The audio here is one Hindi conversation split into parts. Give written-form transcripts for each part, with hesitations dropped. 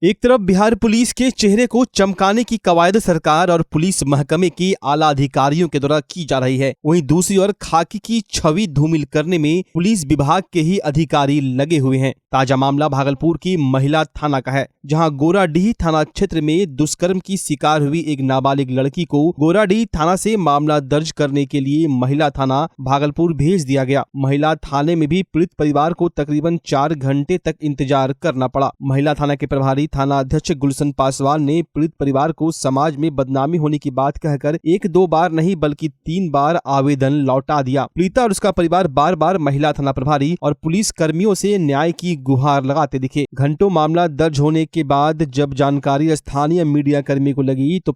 एक तरफ बिहार पुलिस के चेहरे को चमकाने की कवायद सरकार और पुलिस महकमे के आला अधिकारियों के द्वारा की जा रही है, वहीं दूसरी ओर खाकी की छवि धूमिल करने में पुलिस विभाग के ही अधिकारी लगे हुए हैं। ताजा मामला भागलपुर की महिला थाना का है, जहां गोराडीह थाना क्षेत्र में दुष्कर्म की शिकार हुई एक नाबालिग लड़की को गोराडीह थाना से मामला दर्ज करने के लिए महिला थाना भागलपुर भेज दिया गया। महिला थाने में भी पीड़ित परिवार को तकरीबन 4 घंटे तक इंतजार करना पड़ा। महिला थाना के प्रभारी थाना अध्यक्ष गुलशन पासवान ने पीड़ित परिवार को समाज में बदनामी होने की बात कहकर 1-2 बार नहीं बल्कि 3 बार आवेदन लौटा दिया। पीड़िता और उसका परिवार बार बार महिला थाना प्रभारी और पुलिस कर्मियों से न्याय की गुहार लगाते दिखे। घंटों मामला दर्ज होने के बाद जब जानकारी स्थानीय मीडिया कर्मी को लगी तो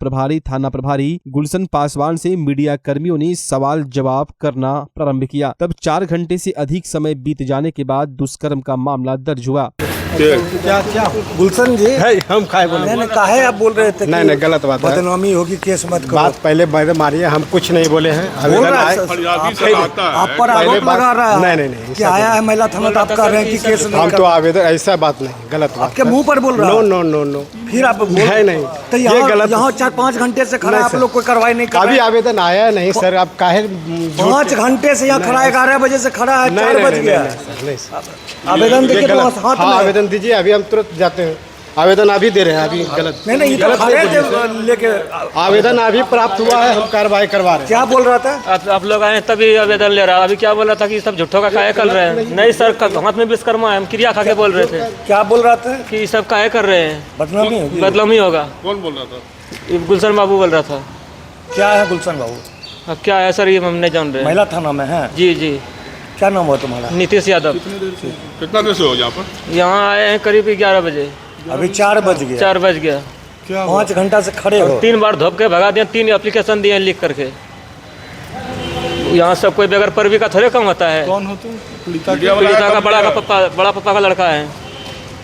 थाना प्रभारी गुलशन पासवान से मीडिया कर्मियों ने सवाल जवाब करना प्रारंभ किया। तब 4 घंटे से अधिक समय बीत जाने के बाद दुष्कर्म का मामला दर्ज हुआ। क्या गुलशन जी है, हम काहे बोले? नहीं काहे आप बोल रहे थे? नहीं गलत बात है। बदनामी होगी, केस मत करो। बात पहले मैंने मारी है, हम कुछ नहीं बोले हैं। आप पर आरोप लगा रहा है। नहीं क्या आया है महिला थाना तो आप कह रहे हैं कि केस नहीं? हम तो आवेदन, ऐसा बात नहीं, गलत बात आपके मुंह पर बोल रहा है। नो फिर आप है नहीं तो यहाँ 4-5 घंटे से खड़ा, आप लोग कोई कार्रवाई नहीं कर रहे? अभी आवेदन आया नहीं सर, आप काहे 5 घंटे से यहाँ खड़ा है, 11 बजे से खड़ा है, 4 बज गया। आवेदन देखिए, आवेदन दीजिए, अभी हम तुरंत जाते हैं। आवेदन अभी दे रहे हैं, अभी गलत नहीं गलत लेके आवेदन अभी प्राप्त हुआ है, हम कार्रवाई करवा रहे हैं। क्या बोल रहा था? आप लोग आए तभी आवेदन ले रहा। अभी क्या बोल रहा था कि सब झूठों का काहे कर रहे हैं? नहीं सर, हाथ में विश्वकर्मा है, हम क्रिया खा के बोल रहे थे। क्या बोल रहा था? कि सब काहे कर रहे हैं? बदनामी होगा। कौन बोल रहा था? गुलशन बाबू बोल रहा था। क्या है गुलशन बाबू? क्या है सर, ये हम नहीं जान रहे। महिला थाना में है? जी। क्या नाम हुआ तुम्हारा? नीतीश यादव। कितना देर से हो यहाँ पर? यहाँ आए हैं करीब 11 बजे। अभी 4 बज गया। 4 बज गया। 5 घंटा से खड़े हो। 3 बार धोप के भगा दिया, 3 एप्लीकेशन दिए लिख करके। यहाँ सब कोई बगैर परवी का थोड़े कम होता है। कौन हो तुम? पीड़िता का बड़ा पापा का लड़का है।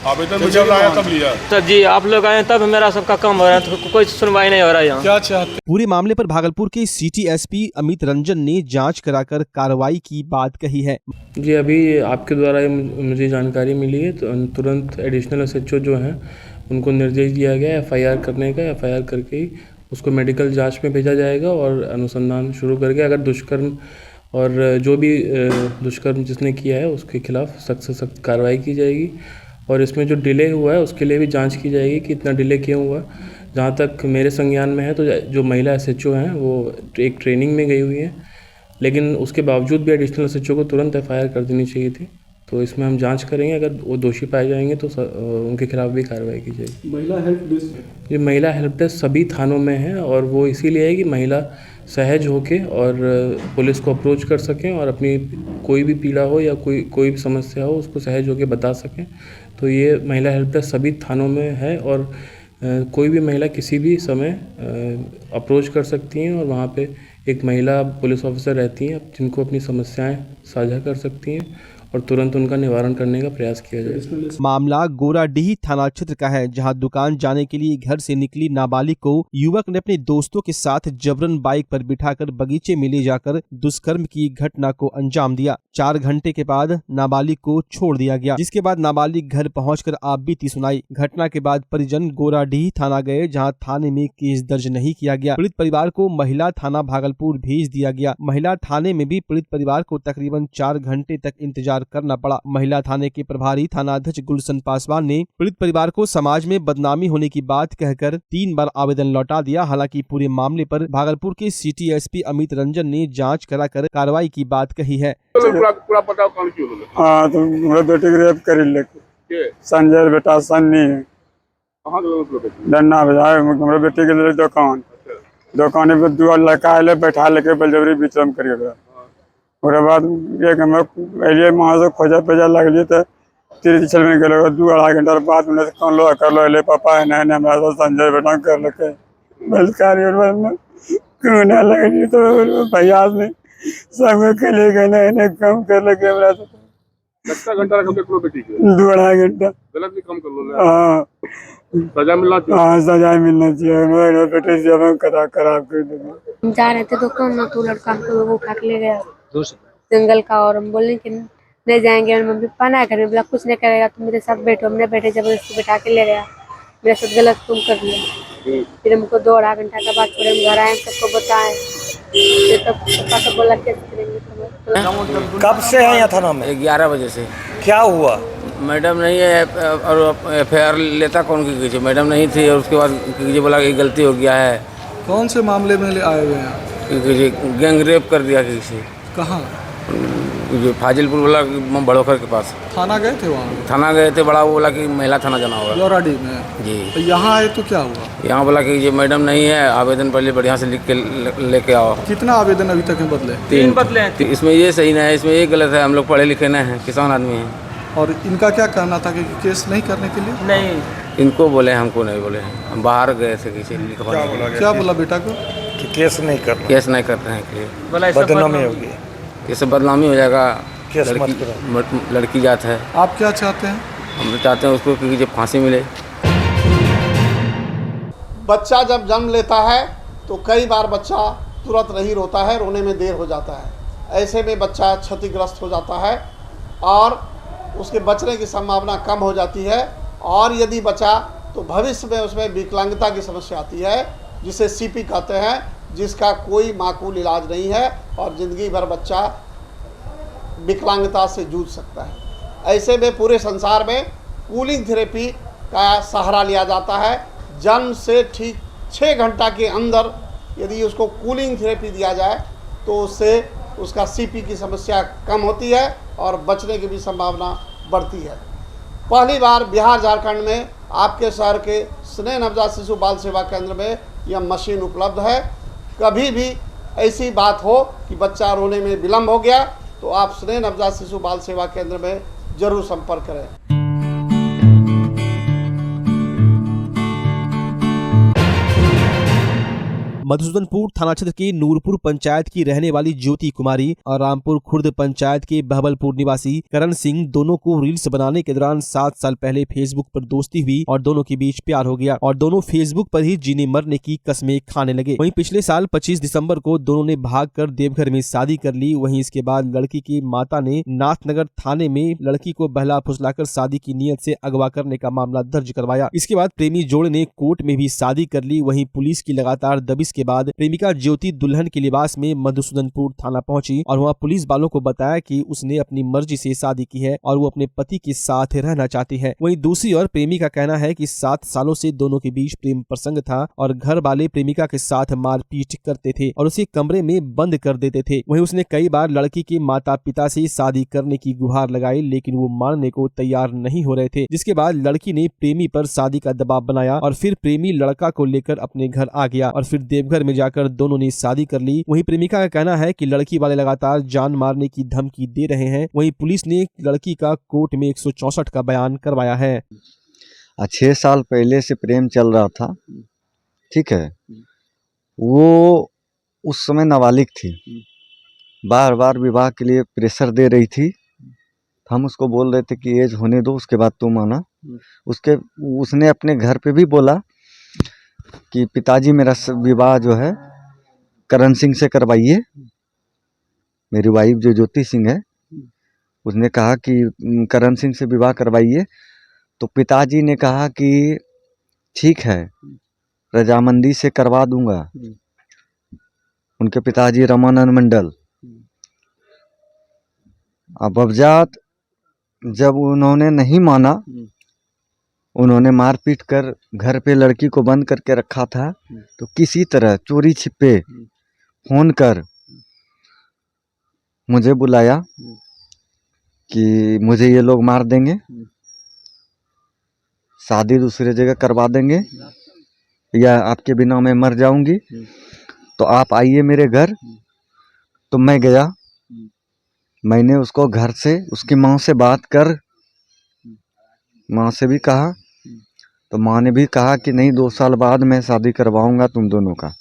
आवेदन जब आया तब लिया? तो जी आप लोग आए तब मेरा सबका कम हो रहा है, तो कोई सुनवाई नहीं हो रहा है यहाँ। क्या चाहते? पूरे मामले पर भागलपुर के सिटी एसपी अमित रंजन ने जांच कराकर कार्रवाई की बात कही है। जी अभी आपके द्वारा मुझे जानकारी मिली है, तो तुरंत एडिशनल एसएचओ जो हैं उनको निर्देश दिया गया एफआईआर करने का। एफआईआर करके ही उसको मेडिकल जांच में भेजा जाएगा और अनुसंधान शुरू करके अगर दुष्कर्म और जो भी दुष्कर्म जिसने किया है उसके खिलाफ सख्त से सख्त कार्रवाई की जाएगी। और इसमें जो डिले हुआ है उसके लिए भी जांच की जाएगी कि इतना डिले क्यों हुआ। जहाँ तक मेरे संज्ञान में है तो जो महिला एसएचओ हैं वो एक ट्रेनिंग में गई हुई हैं, लेकिन उसके बावजूद भी एडिशनल एसएचओ को तुरंत एफआईआर कर देनी चाहिए थी। तो इसमें हम जांच करेंगे, अगर वो दोषी पाए जाएंगे तो उनके खिलाफ भी कार्रवाई की जाएगी। महिला हेल्प डेस्क, ये महिला हेल्प डेस्क सभी थानों में है और वो इसीलिए है कि महिला सहज होके और पुलिस को अप्रोच कर सकें और अपनी कोई भी पीड़ा हो या कोई भी समस्या हो उसको सहज होके बता सकें। तो ये महिला हेल्प डेस्क सभी थानों में है और कोई भी महिला किसी भी समय अप्रोच कर सकती हैं और वहाँ पे एक महिला पुलिस ऑफिसर रहती हैं जिनको अपनी समस्याएं साझा कर सकती हैं और तुरंत उनका निवारण करने का प्रयास किया जाए। मामला गोराडीह थाना क्षेत्र का है, जहां दुकान जाने के लिए घर से निकली नाबालिग को युवक ने अपने दोस्तों के साथ जबरन बाइक पर बिठाकर बगीचे में ले जाकर दुष्कर्म की घटना को अंजाम दिया। 4 घंटे के बाद नाबालिग को छोड़ दिया गया, जिसके बाद नाबालिग घर पहुंचकर आप बीती सुनाई। घटना के बाद परिजन गोराडीह थाना गए, जहां थाने में केस दर्ज नहीं किया गया। पीड़ित परिवार को महिला थाना भागलपुर भेज दिया गया। महिला थाने में भी पीड़ित परिवार को तकरीबन 4 घंटे तक इंतजार करना पड़ा। महिला थाने के प्रभारी थाना अध्यक्ष गुलशन पासवान ने पीड़ित परिवार को समाज में बदनामी होने की बात कहकर 3 बार आवेदन लौटा दिया। हालांकि पूरे मामले पर भागलपुर के सिटी एसपी अमित रंजन ने जांच कराकर कार्रवाई की बात कही है। पूरा पता कौन क्यों लोग? हाँ तो मेरे बेटे की रेप करी लेके संजय बेटा सन्नी है। कहाँ डन्ना बजाए मेरे बेटे के लिए दुकान पे 2 लड़का आए बैठा लेके बलजबरी विचरम करिए। और बाद एक हम अलिए वहाँ से खोजा पेजा लगलिए तो तीर चल में गए 2-2.5 घंटा बाद में कौन लो कर लो पापा है नहीं हमारा संजय बेटा कर लेके बलकारी क्यों ना लगे तो भैया ने सब के ले गए नहीं कम कर लगे हमरा तो कितना घंटा रखो के बेटी के? 2.5 घंटा। गलत भी कम कर लो। हाँ सजा मिलना चाहिए। हाँ सजा मिलना चाहिए। मेरे बेटे से हम खराब कर देंगे। जा रहे थे दुकान में, तो लड़का हमको वो उठा के ले गया जंगल का, और हम बोले कि नहीं जाएंगे। और मम्मी पापा ना करें, बोला कुछ नहीं करेगा, तुम मेरे साथ बैठो। हमने बैठे, जबरदस्ती बैठा के ले गया। मेरे साथ गलत तुम कर लिया। फिर हमको 2-2.5 घंटा का बाद छोड़े, हम घर आए, सबको बताए, फिर तब पापा को बोला केस करेंगे। कब से है यहाँ थाना में? 11 बजे से। क्या हुआ? मैडम नहीं है और FIR लेता कौन की कीजिए, मैडम नहीं थी और उसके बाद कीजिए बोला कि गलती हो गया है। कौन से मामले में आए हुए हैं? गैंग रेप कर दिया किसी। कहाँ? जो फाजिलपुर बोला बड़ोखर के पास। थाना गए थे? वहाँ थाना गए थे, बड़ा वो बोला कि महिला थाना जाना होगा लोराडी में। जी। तो यहाँ आए तो क्या हुआ? यहाँ बोला कि ये मैडम नहीं है, आवेदन पहले बढ़िया से लिख के लेके आओ। कितना आवेदन अभी तक बदले? 3 बदले हैं। इसमें ये सही नहीं है, इसमें ये गलत है। हम लोग पढ़े लिखे नहीं हैं, किसान आदमी हैं। और इनका क्या कहना था कि केस नहीं करने के लिए? नहीं, इनको बोले, हमको नहीं बोले। हम बाहर गए थे किसी लिखवाने। क्या बोला बेटा को? कि केस नहीं करना, केस नहीं करते हैं कि बोला इससे बदनामी होगी, इससे बदनामी हो जाएगा। केस मत करो। लड़की जात है। आप क्या चाहते हैं? हम चाहते हैं उसको कि फांसी मिले। बच्चा जब जन्म लेता है तो कई बार बच्चा तुरंत नहीं रोता है, रोने में देर हो जाता है। ऐसे में बच्चा क्षतिग्रस्त हो जाता है और उसके बचने की संभावना कम हो जाती है। और यदि बचा तो भविष्य में उसमें विकलांगता की समस्या आती है, जिसे CP कहते हैं, जिसका कोई माकूल इलाज नहीं है और ज़िंदगी भर बच्चा विकलांगता से जूझ सकता है। ऐसे में पूरे संसार में कूलिंग थेरेपी का सहारा लिया जाता है। जन्म से ठीक 6 घंटा के अंदर यदि उसको कूलिंग थेरेपी दिया जाए तो उससे उसका CP की समस्या कम होती है और बचने की भी संभावना बढ़ती है। पहली बार बिहार झारखंड में आपके शहर के स्नेह नवजात शिशु बाल सेवा केंद्र में यह मशीन उपलब्ध है। कभी भी ऐसी बात हो कि बच्चा रोने में विलम्ब हो गया तो आप स्नेह नवजात शिशु बाल सेवा केंद्र में जरूर संपर्क करें। मधुसूदनपुर थाना क्षेत्र के नूरपुर पंचायत की रहने वाली ज्योति कुमारी और रामपुर खुर्द पंचायत के बहबलपुर निवासी करण सिंह दोनों को रील्स बनाने के दौरान 7 साल पहले फेसबुक पर दोस्ती हुई और दोनों के बीच प्यार हो गया और दोनों फेसबुक पर ही जीने मरने की कस्में खाने लगे। वहीं पिछले साल 25 दिसंबर को दोनों ने भागकर देवघर में शादी कर ली। वहीं इसके बाद लड़की की माता ने नाथनगर थाने में लड़की को बहला फुसलाकर शादी की नीयत से अगवा करने का मामला दर्ज करवाया। इसके बाद प्रेमी जोड़े ने कोर्ट में भी शादी कर ली। वहीं पुलिस की लगातार दबिश के बाद प्रेमिका ज्योति दुल्हन के लिबास में मधुसूदनपुर थाना पहुंची और वहां पुलिस वालों को बताया कि उसने अपनी मर्जी से शादी की है और वो अपने पति के साथ रहना चाहती है। वहीं दूसरी ओर प्रेमी का कहना है कि 7 सालों से दोनों के बीच प्रेम प्रसंग था और घर वाले प्रेमिका के साथ मारपीट करते थे और उसे कमरे में बंद कर देते थे। वहीं उसने कई बार लड़की के माता पिता से शादी करने की गुहार लगाई, लेकिन वो मानने को तैयार नहीं हो रहे थे। जिसके बाद लड़की ने प्रेमी पर शादी का दबाव बनाया और फिर प्रेमी लड़का को लेकर अपने घर आ गया और फिर देवघर में जाकर दोनों ने शादी कर ली। वहीं प्रेमिका का कहना है कि लड़की वाले लगातार जान मारने की धमकी दे रहे हैं। वहीं पुलिस ने लड़की का कोर्ट में 164 का बयान करवाया है। 6 साल पहले से प्रेम चल रहा था, ठीक है। वो उस समय नाबालिग थी, बार बार विवाह के लिए प्रेशर दे रही थी। हम उसको बोल रहे थे कि एज होने दो, उसके बाद तुम आना। उसने अपने घर पे भी बोला कि पिताजी मेरा विवाह जो है करण सिंह से करवाइए। मेरी वाइफ जो ज्योति सिंह है, उसने कहा कि करण सिंह से विवाह करवाइए। तो पिताजी ने कहा कि ठीक है, रजामंदी से करवा दूंगा। उनके पिताजी रमानंद मंडल। अब अवजात जब उन्होंने नहीं माना, उन्होंने मारपीट कर घर पे लड़की को बंद करके रखा था। तो किसी तरह चोरी छिपे फोन कर मुझे बुलाया कि मुझे ये लोग मार देंगे, शादी दूसरे जगह करवा देंगे या आपके बिना मैं मर जाऊंगी, तो आप आइए मेरे घर। तो मैं गया, मैंने उसको घर से उसकी माँ से बात कर, माँ से भी कहा, तो माँ ने भी कहा कि नहीं 2 साल बाद मैं शादी करवाऊंगा, तुम दोनों का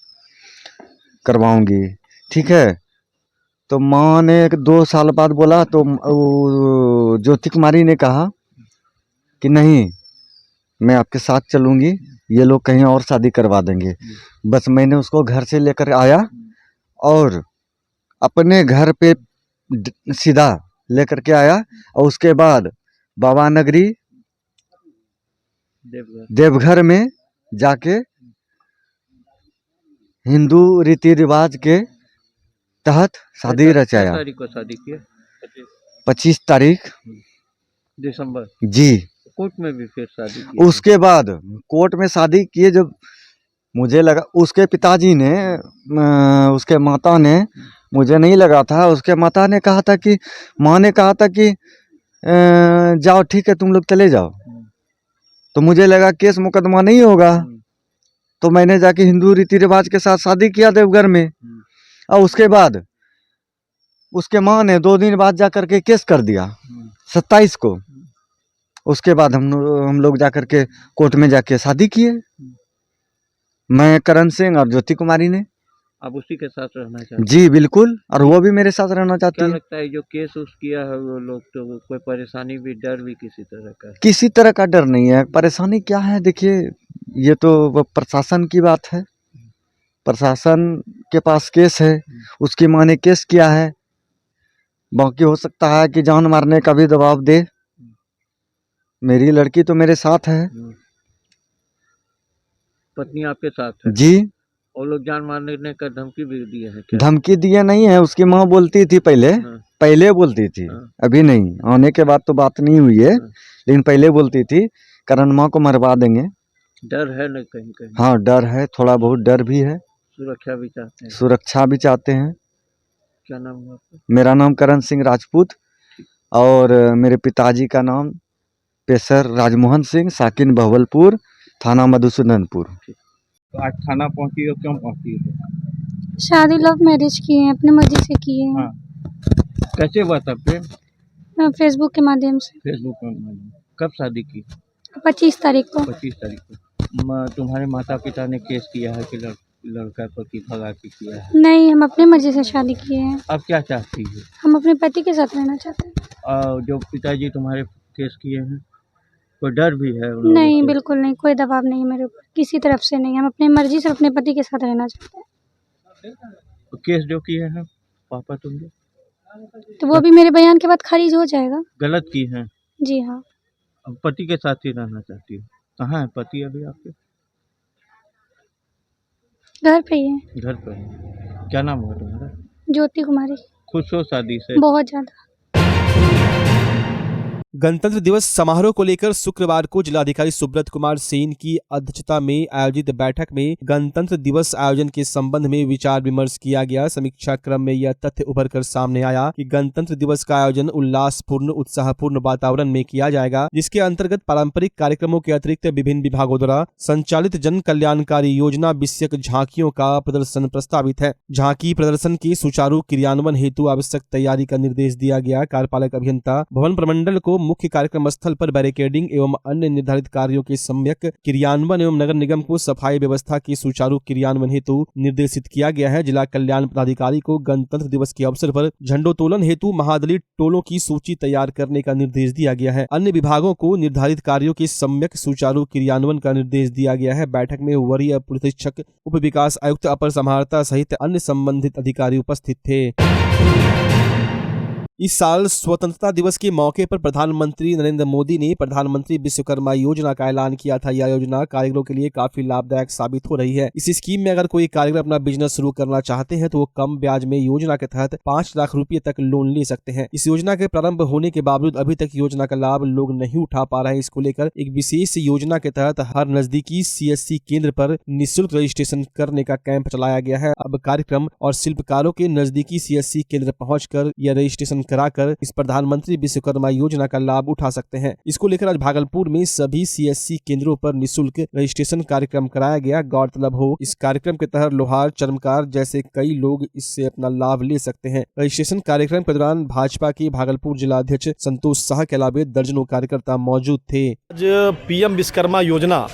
करवाऊंगी, ठीक है। तो माँ ने 2 साल बाद बोला तो ज्योति कुमारी ने कहा कि नहीं, मैं आपके साथ चलूंगी, ये लोग कहीं और शादी करवा देंगे। बस मैंने उसको घर से लेकर आया और अपने घर पे सीधा लेकर के आया और उसके बाद बाबा नगरी देवघर में जाके हिंदू रीति रिवाज के तहत शादी रचाया। तारीख को शादी किया? 25 तारीख दिसंबर। जी। कोर्ट में भी फिर शादी की? उसके बाद कोर्ट में शादी किए। जब मुझे लगा उसके पिताजी ने, उसके माता ने, मुझे नहीं लगा था, उसके माता ने कहा था कि, माँ ने कहा था कि जाओ ठीक है तुम लोग चले जाओ। तो मुझे लगा केस मुकदमा नहीं होगा, तो मैंने जाके हिंदू रीति रिवाज के साथ शादी किया देवघर में। और उसके बाद उसके माँ ने 2 दिन बाद जा कर के केस कर दिया 27 को। उसके बाद हम लोग जा कर के कोर्ट में जाके शादी किए, मैं करण सिंह और ज्योति कुमारी ने। आप उसी के साथ रहना चाहते हैं? जी बिल्कुल, और वो भी मेरे साथ रहना चाहती क्या है। लगता है जो केस उस किया है वो लोग, तो कोई परेशानी भी, डर भी किसी तरह का है? किसी तरह का डर नहीं है। परेशानी क्या है, देखिए ये तो प्रशासन की बात है। प्रशासन के पास केस है, उसकी माँ ने केस किया है। बाकी हो सकता है कि जान मारने का भी दबाव दे। मेरी लड़की तो मेरे साथ है। पत्नी आपके साथ है? जी। और लोग जान मारने का धमकी भी दिए हैं क्या? धमकी दिए नहीं है, उसकी माँ बोलती थी पहले बोलती थी, अभी नहीं। आने के बाद तो बात नहीं हुई है, लेकिन पहले बोलती थी करण माँ को मरवा देंगे। डर है ना कहीं कहीं? हाँ डर है, थोड़ा बहुत डर भी है। सुरक्षा भी चाहते हैं? सुरक्षा भी चाहते हैं। क्या नाम है आपका? मेरा नाम करण सिंह राजपूत, और मेरे पिताजी का नाम पेशर राजमोहन सिंह, साकिन बहवलपुर, थाना मधुसूदनपुर। तो आज थाना पहुंची हो, क्यों पहुंची हो? शादी लव मैरिज की है, अपनी मर्जी से की है। हाँ। कैसे हुआ था प्रेम? फेसबुक के माध्यम से। फेसबुक में? कब शादी की? 25 तारीख को। 25 तारीख को। तुम्हारे माता पिता ने केस किया है कि लड़का पति भगा के किया है? नहीं, हम अपनी मर्जी से शादी किए हैं। अब क्या चाहती है? हम अपने पति के साथ रहना चाहते हैं। जो पिताजी तुम्हारे केस किए हैं, कोई डर भी है? नहीं, बिल्कुल नहीं, कोई दबाव नहीं मेरे ऊपर, किसी तरफ से नहीं। हम अपनी मर्जी से अपने पति के साथ रहना चाहते हैं। तो केस जो किए हैं पापा तुमने, तो वो भी मेरे बयान के बाद खारिज हो जाएगा। गलत की हैं? जी हाँ। अब पति के साथ ही रहना चाहती हूँ। कहाँ है पति अभी आपके? घर पे ही है। घर पर है। क्या नाम हुआ तुम्हारा? ज्योति कुमारी। खुश हो शादी से? बहुत ज्यादा। गणतंत्र दिवस समारोह को लेकर शुक्रवार को जिलाधिकारी सुब्रत कुमार सेन की अध्यक्षता में आयोजित बैठक में गणतंत्र दिवस आयोजन के संबंध में विचार विमर्श किया गया। समीक्षा क्रम में यह तथ्य उभर कर सामने आया कि गणतंत्र दिवस का आयोजन उल्लासपूर्ण उत्साहपूर्ण वातावरण में किया जाएगा, जिसके अंतर्गत पारंपरिक कार्यक्रमों के अतिरिक्त विभिन्न विभागों द्वारा संचालित जन कल्याणकारी योजना विषयक झांकियों का प्रदर्शन प्रस्तावित है। झांकी प्रदर्शन के सुचारू क्रियान्वयन हेतु आवश्यक तैयारी का निर्देश दिया गया। कार्यपालक अभियंता भवन प्रमंडल को मुख्य कार्यक्रम स्थल पर बैरिकेडिंग एवं अन्य निर्धारित कार्यों के सम्यक क्रियान्वयन एवं नगर निगम को सफाई व्यवस्था की सुचारू क्रियान्वयन हेतु निर्देशित किया गया है। जिला कल्याण पदाधिकारी को गणतंत्र दिवस के अवसर पर झंडोत्तोलन हेतु महादलित टोलों की सूची तैयार करने का निर्देश दिया गया है। अन्य विभागों को निर्धारित कार्यों के सम्यक सुचारू क्रियान्वयन का निर्देश दिया गया है। बैठक में वरीय पुलिस अधीक्षक, उप विकास आयुक्त, अपर समाहर्ता सहित अन्य संबंधित अधिकारी उपस्थित थे। इस साल स्वतंत्रता दिवस के मौके पर प्रधानमंत्री नरेंद्र मोदी ने प्रधानमंत्री विश्वकर्मा योजना का ऐलान किया था। यह योजना कारीगरों के लिए काफी लाभदायक साबित हो रही है। इस स्कीम में अगर कोई कारीगर अपना बिजनेस शुरू करना चाहते हैं तो वो कम ब्याज में योजना के तहत 5 लाख रुपए तक लोन ले सकते हैं। इस योजना के प्रारंभ होने के बावजूद अभी तक योजना का लाभ लोग नहीं उठा पा रहे हैं। इसको लेकर एक विशेष योजना के तहत हर नजदीकी CSC केंद्र पर निःशुल्क रजिस्ट्रेशन करने का कैंप चलाया गया है। अब कार्यक्रम और शिल्पकारों के नजदीकी CSC केंद्र पहुंचकर यह रजिस्ट्रेशन कराकर इस प्रधानमंत्री विश्वकर्मा योजना का लाभ उठा सकते हैं। इसको लेकर आज भागलपुर में सभी CSC केंद्रों पर निःशुल्क रजिस्ट्रेशन कार्यक्रम कराया गया। गौरतलब हो, इस कार्यक्रम के तहत लोहार, चर्मकार जैसे कई लोग इससे अपना लाभ ले सकते हैं। रजिस्ट्रेशन कार्यक्रम के दौरान भाजपा के भागलपुर जिला अध्यक्ष संतोष शाह के अलावा दर्जनों कार्यकर्ता मौजूद थे। आज PM विश्वकर्मा योजना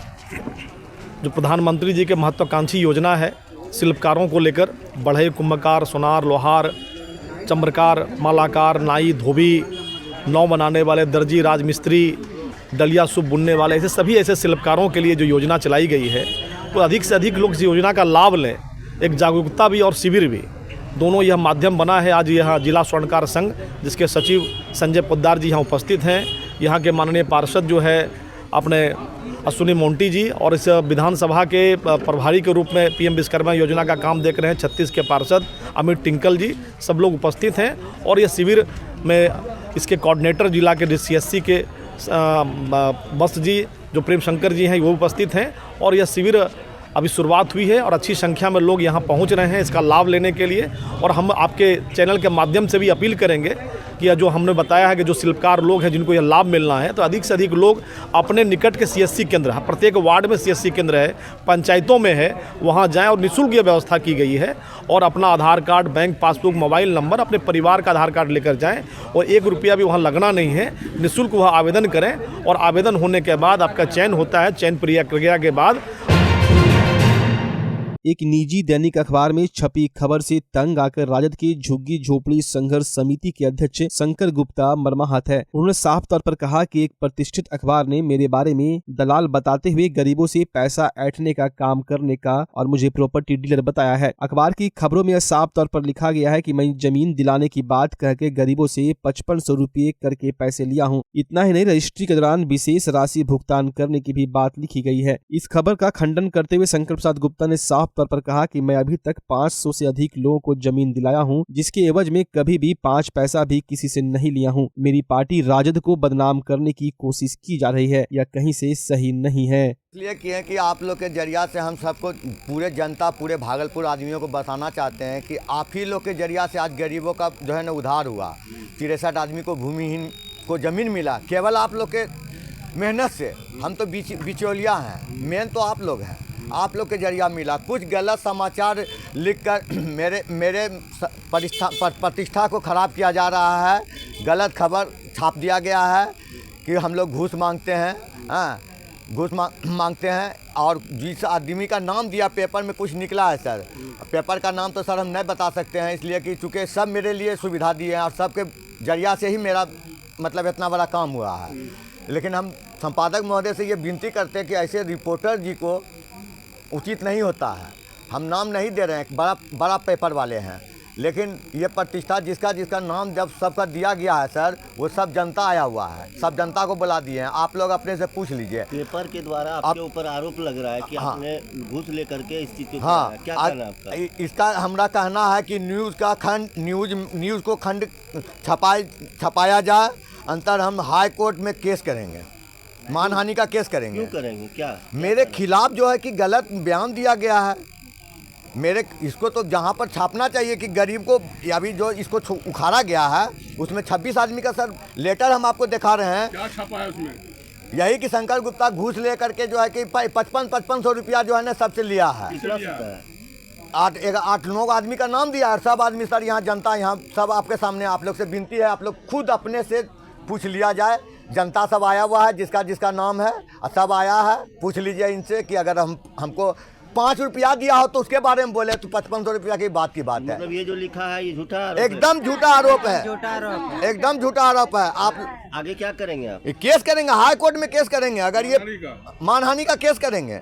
जो प्रधानमंत्री जी के महत्वाकांक्षी योजना है, शिल्पकारों को लेकर बढ़ई, कुंभकार, सोनार, लोहार, चमरकार, मालाकार, नाई, धोबी, नाव बनाने वाले, दर्जी, राजमिस्त्री, डलिया सूप बुनने वाले, ऐसे सभी ऐसे शिल्पकारों के लिए जो योजना चलाई गई है तो अधिक से अधिक लोग इस योजना का लाभ लें। एक जागरूकता भी और शिविर भी, दोनों यह माध्यम बना है। आज यहाँ जिला स्वर्णकार संघ जिसके सचिव संजय पोद्दार जी यहाँ उपस्थित हैं, यहाँ के माननीय पार्षद जो है अपने अश्विनी मोंटी जी और इस विधानसभा के प्रभारी के रूप में पीएम विश्वकर्मा योजना का काम देख रहे हैं 36 के पार्षद अमित टिंकल जी, सब लोग उपस्थित हैं। और ये शिविर में इसके कोऑर्डिनेटर जिला के CSC के बस जी जो प्रेम शंकर जी हैं वो उपस्थित हैं। और यह शिविर अभी शुरुआत हुई है और अच्छी संख्या में लोग यहाँ पहुँच रहे हैं इसका लाभ लेने के लिए। और हम आपके चैनल के माध्यम से भी अपील करेंगे कि यह जो हमने बताया है कि जो शिल्पकार लोग हैं जिनको यह लाभ मिलना है, तो अधिक से अधिक लोग अपने निकट के CSC केंद्र, प्रत्येक वार्ड में CSC केंद्र है, पंचायतों में है, वहाँ जाएं और निःशुल्क यह व्यवस्था की गई है। और अपना Aadhaar card, bank passbook, mobile number, अपने परिवार का आधार कार्ड लेकर जाएं और 1 रुपया भी वहाँ लगना नहीं है, निःशुल्क वह आवेदन करें। और आवेदन होने के बाद आपका चयन होता है, चयन प्रक्रिया के बाद एक निजी दैनिक अखबार में छपी खबर से तंग आकर राजद की झुग्गी झोपड़ी संघर्ष समिति के अध्यक्ष शंकर गुप्ता मर्माहत है। उन्होंने साफ तौर पर कहा कि एक प्रतिष्ठित अखबार ने मेरे बारे में दलाल बताते हुए गरीबों से पैसा ऐंठने का काम करने का और मुझे प्रॉपर्टी डीलर बताया है। अखबार की खबरों में साफ तौर पर लिखा गया है कि मैं जमीन दिलाने की बात कहकर गरीबों से 5500 रुपये करके पैसे लिया हूँ। इतना ही नहीं, रजिस्ट्री के दौरान विशेष राशि भुगतान करने की भी बात लिखी गई है। इस खबर का खंडन करते हुए शंकर प्रसाद गुप्ता ने साफ तौर पर कहा कि मैं अभी तक 500 से अधिक लोगों को जमीन दिलाया हूं, जिसके एवज में कभी भी 5 पैसा भी किसी से नहीं लिया हूं। मेरी पार्टी राजद को बदनाम करने की कोशिश की जा रही है, यह कहीं से सही नहीं है। इसलिए किए कि आप लोग के जरिया से हम सबको, पूरे जनता, पूरे भागलपुर आदमियों को बताना चाहते हैं कि आप ही लोग के जरिया से आज गरीबों का जो है ना उद्धार हुआ। 63 आदमी को भूमिहीन को जमीन मिला केवल आप लोग के मेहनत से। हम तो बिचौलिया हैं, मेन तो आप लोग हैं, आप लोग के जरिया मिला। कुछ गलत समाचार लिखकर मेरे प्रतिष्ठा को ख़राब किया जा रहा है। गलत खबर छाप दिया गया है कि हम लोग घूस मांगते हैं, घूस मांगते हैं। और जिस आदमी का नाम दिया पेपर में कुछ निकला है सर, पेपर का नाम तो सर हम नहीं बता सकते हैं, इसलिए कि चूँकि सब मेरे लिए सुविधा दिए हैं और सबके जरिया से ही मेरा मतलब इतना बड़ा काम हुआ है। लेकिन हम संपादक महोदय से ये विनती करते हैं कि ऐसे रिपोर्टर जी को उचित नहीं होता है। हम नाम नहीं दे रहे हैं, बड़ा पेपर वाले हैं, लेकिन ये प्रतिष्ठा जिसका नाम जब सबका दिया गया है सर, वो सब जनता आया हुआ है, सब जनता को बुला दिए हैं। आप लोग अपने से पूछ लीजिए। पेपर के द्वारा आपके ऊपर आरोप लग रहा है कि हाँ, आपने घूस लेकर के इस चीज को हाँ, क्या कहना है आपका? इसका हमारा कहना है कि न्यूज़ को खंड छपाया जाए, अंतर हम हाई कोर्ट में केस करेंगे, मानहानि का केस करेंगे। क्यों करेंगे? क्या मेरे खिलाफ जो है कि गलत बयान दिया गया है इसको तो जहाँ पर छापना चाहिए कि गरीब को, अभी जो इसको उखाड़ा गया है उसमें 26 आदमी का सर लेटर हम आपको दिखा रहे हैं। क्या छपा है उसमें? यही कि शंकर गुप्ता घूस ले करके जो है कि 5500 रुपया जो है ना सबसे लिया है। 8-9 आदमी का नाम दिया है। सब आदमी सर, यहाँ जनता, यहाँ सब आपके सामने, आप लोग से विनती है, आप लोग खुद अपने से पूछ लिया जाए। जनता सब आया हुआ है, जिसका नाम है सब आया है। पूछ लीजिए इनसे कि अगर हमको 5 रुपया दिया हो तो उसके बारे में बोले तो 5500 रुपया की बात है। मतलब ये जो लिखा है ये झूठा आरोप एकदम झूठा आरोप है, एकदम झूठा आरोप है। आप आगे क्या करेंगे? आप केस करेंगे, हाई कोर्ट में केस करेंगे। अगर ये मानहानि का केस करेंगे,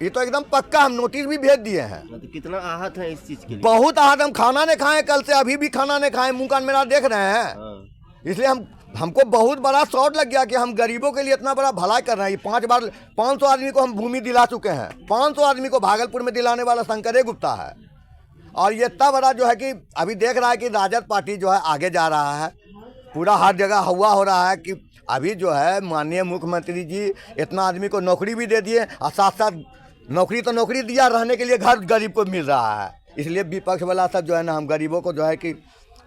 ये तो एकदम पक्का। हम नोटिस भी भेज दिए हैं। मतलब कितना आहत है इस चीज के लिए? बहुत आहत। हम खाना नहीं खाए कल से, अभी भी खाना नहीं खाए, मुँह कान मेरा देख रहे हैं। इसलिए हमको बहुत बड़ा शॉट लग गया कि हम गरीबों के लिए इतना बड़ा भलाई कर रहे हैं। 5 बार 500 आदमी को हम भूमि दिला चुके हैं। 500 आदमी को भागलपुर में दिलाने वाला शंकर गुप्ता है। और ये इतना बड़ा जो है कि अभी देख रहा है कि राजद पार्टी जो है आगे जा रहा है, पूरा हर जगह हुआ हो रहा है कि अभी जो है माननीय मुख्यमंत्री जी इतना आदमी को नौकरी भी दे दिए और साथ साथ नौकरी दिया, रहने के लिए घर गरीब को मिल रहा है। इसलिए विपक्ष वाला सब जो है ना, हम गरीबों को जो है कि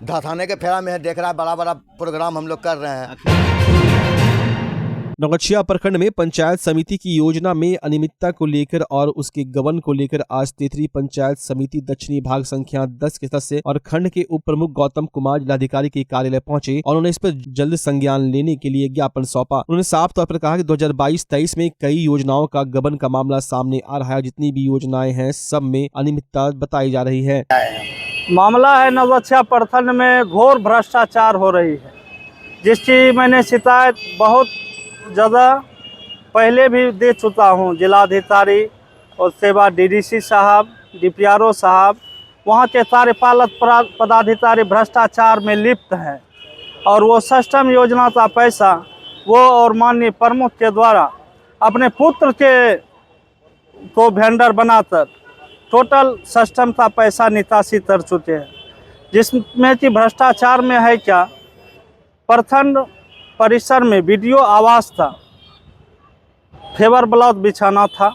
धसाने के फेरा में है। देख रहा है बड़ा प्रोग्राम हम लोग कर रहे हैं। नौगछिया प्रखंड में पंचायत समिति की योजना में अनियमितता को लेकर और उसके गबन को लेकर आज तेतरी पंचायत समिति दक्षिणी भाग संख्या 10 के सदस्य और खंड के उप प्रमुख गौतम कुमार जिलाधिकारी के कार्यालय पहुंचे और उन्होंने इस पर जल्द संज्ञान लेने के लिए ज्ञापन सौंपा। उन्होंने साफ तौर पर कहा कि 2022-23 में कई योजनाओं का गबन का मामला सामने आ रहा है। जितनी भी योजनाएं हैं सब में अनियमितता बताई जा रही है। मामला है नौगछिया प्रखंड में घोर भ्रष्टाचार हो रही है, जिसकी मैंने शिकायत बहुत ज़्यादा पहले भी दे चुका हूं। जिलाधिकारी और सेवा डीडीसी साहब, डीपीआरओ साहब, वहां के सारे पालक पदाधिकारी भ्रष्टाचार में लिप्त हैं और वो सिस्टम योजना का पैसा वो और माननीय प्रमुख के द्वारा अपने पुत्र को वेंडर बनाकर टोटल सिस्टम का पैसा निकासी कर चुके हैं, जिसमें कि भ्रष्टाचार में है क्या, प्रखंड परिसर में वीडियो आवास था, फेवर ब्लाउज बिछाना था,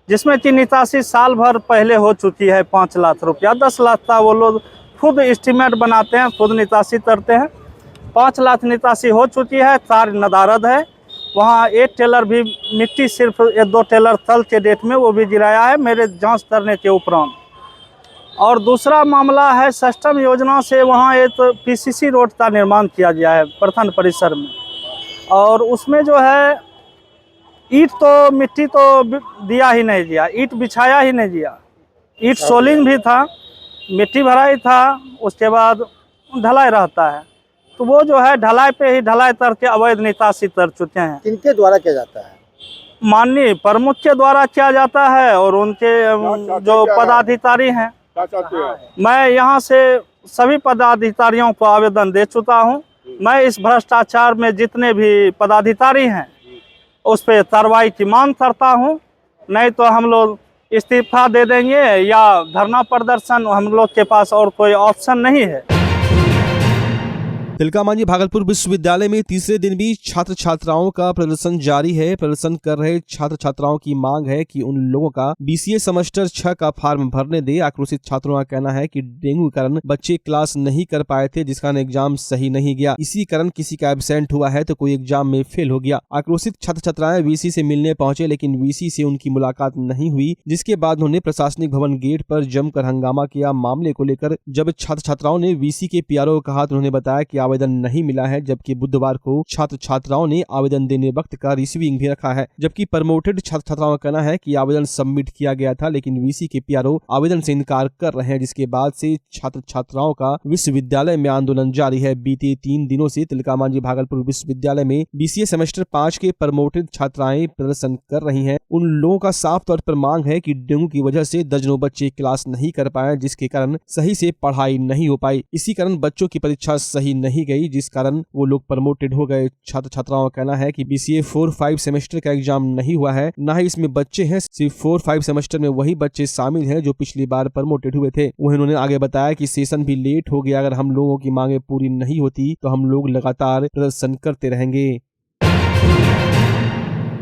जिसमें कि निकासी साल भर पहले हो चुकी है 5 लाख रुपया। 10 लाख का वो लोग खुद एस्टीमेट बनाते हैं, खुद निकासी करते हैं। 5 लाख निकासी हो चुकी है, 4 नदारद है। वहाँ 1 टेलर भी मिट्टी सिर्फ 1-2 टेलर कल के डेट में वो भी गिराया है मेरे जांच करने के उपरांत। और दूसरा मामला है सिस्टम योजना से वहाँ एक पीसीसी रोड का निर्माण किया गया है प्रखंड परिसर में, और उसमें जो है ईंट तो मिट्टी तो दिया ही नहीं दिया, ईंट बिछाया ही नहीं दिया। ईंट सोलिंग भी था, मिट्टी भराई था, उसके बाद ढलाई रहता है। तो वो जो है ढलाई पे ही ढलाई करके अवैध निकासी कर चुके हैं। किनके द्वारा किया जाता है? माननीय प्रमुख के द्वारा किया जाता है और उनके जो पदाधिकारी हैं। मैं यहाँ से सभी पदाधिकारियों को आवेदन दे चुका हूँ। मैं इस भ्रष्टाचार में जितने भी पदाधिकारी हैं उस पर कार्रवाई की मांग करता हूँ, नहीं तो हम लोग इस्तीफा दे देंगे या धरना प्रदर्शन। हम लोग के पास और कोई ऑप्शन नहीं है। तिलकामांझी भागलपुर विश्वविद्यालय में तीसरे दिन भी छात्र छात्राओं का प्रदर्शन जारी है। प्रदर्शन कर रहे छात्र छात्राओं की मांग है कि उन लोगों का बीसीए सेमेस्टर 6 का फॉर्म भरने दे। आक्रोशित छात्रों का कहना है कि डेंगू के कारण बच्चे क्लास नहीं कर पाए थे, जिस कारण एग्जाम सही नहीं गया। इसी कारण किसी का एब्सेंट हुआ है तो कोई एग्जाम में फेल हो गया। आक्रोशित छात्र छात्राएं वीसी से मिलने पहुंचे, लेकिन वीसी से उनकी मुलाकात नहीं हुई, जिसके बाद उन्होंने प्रशासनिक भवन गेट पर जमकर हंगामा किया। मामले को लेकर जब छात्र छात्राओं ने वीसी के पीआरओ को कहा तो उन्होंने बताया कि आवेदन नहीं मिला है, जबकि बुधवार को छात्र छात्राओं ने आवेदन देने वक्त का रिसीविंग भी रखा है। जबकि प्रमोटेड छात्र छात्राओं का कहना है कि आवेदन सबमिट किया गया था, लेकिन वीसी के पीआरओ आवेदन से इनकार कर रहे हैं, जिसके बाद से छात्र छात्राओं का विश्वविद्यालय में आंदोलन जारी है। बीते 3 दिनों से तिलकामांझी भागलपुर विश्वविद्यालय में बीसीए सेमेस्टर 5 के प्रमोटेड छात्राएं प्रदर्शन कर रही हैं। उन लोगों का साफ तौर पर मांग है कि डेंगू की वजह से दर्जनों बच्चे क्लास नहीं कर पाए, जिसके कारण सही से पढ़ाई नहीं हो पाई। इसी कारण बच्चों की परीक्षा सही नहीं गई, जिस कारण वो लोग प्रमोटेड हो गए। छात्र छात्राओं का कहना है कि बीसीए 4-5 सेमेस्टर का एग्जाम नहीं हुआ है, न ही इसमें बच्चे हैं। सिर्फ 4-5 सेमेस्टर में वही बच्चे शामिल हैं जो पिछली बार प्रमोटेड हुए थे। वहीं उन्होंने आगे बताया कि सेशन भी लेट हो गया। अगर हम लोगों की मांगे पूरी नहीं होती तो हम लोग लगातार प्रदर्शन करते रहेंगे।